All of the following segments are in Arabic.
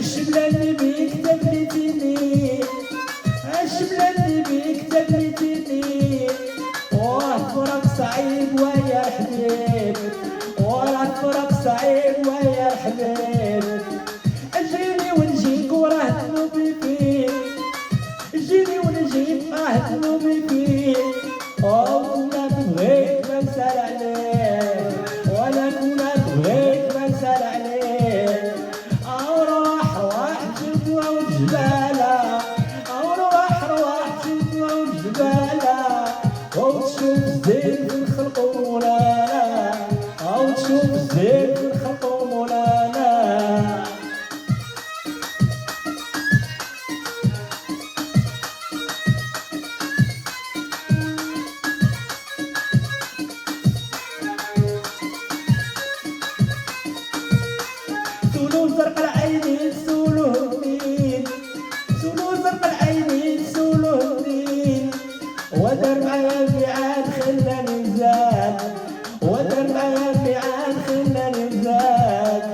الشبلة اللي بيك تبلتني، الشبلة اللي بيك تبلتني، والفرق صعيب ويا الحبيب، والفرق صعيب ويا الحبيب. جيني ونجيك وراه ذنوبي فيك، جيني ونجيك وراه ذنوبي فيك، ولا تبغيك ما نسال عليك، ولا كنا تبغيك ما نسال عليك. او روح روح جدوى والجبالة، او روح روح جدوى والجبالة، وتشوف الزين في الخلق ومولانا، او تشوف الزين في الخلق ومولانا. سولو زرق العينين سولو مين، سولو زرق العينين سولو مين، ودار معايا ميعاد خلاني نزاد، ودار معايا ميعاد خلاني نزاد.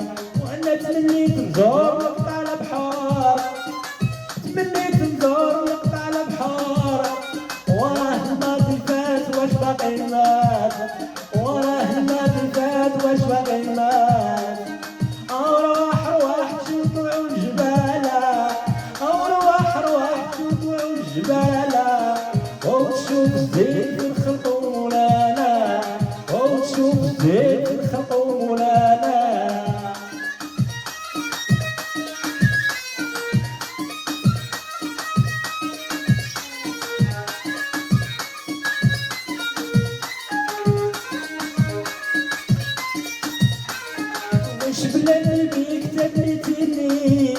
وانا تمنيت نزور نقطع البحار، تمنيت نزور نقطع البحار، وراه الماضي فات واش باقي مات، وراه الماضي فات واش باقي مات. او روح روح جدوع والجبالة، او روح روح جدوع والجبالة، وتشوف الزين في الخلق ومولانا، وتشوف الزين في الخلق ومولانا. الشبلة اللي بيك تبلتني،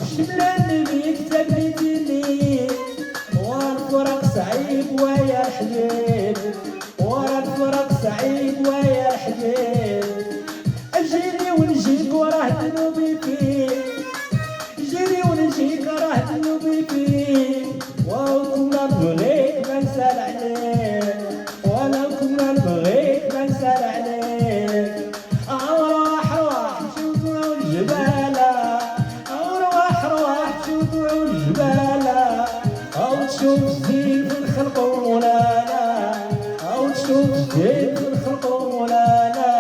الشبلة اللي بيك تبلتني، والفرق صعيب ويا الحبيب، والفرق صعيب ويا الحبيب. جيني ونجيك وراه ذنوبي فيك، جيني ونجيك وراه ذنوبي فيك، وكنا نبغيك ما نسال عليك، ولا كنا نبغيك ما نسال عليك. الجبالة، أو روح روح جدوع والجبالة، أو تشوف الزين في الخلق ومولانا، أو تشوف الزين في الخلق ومولانا.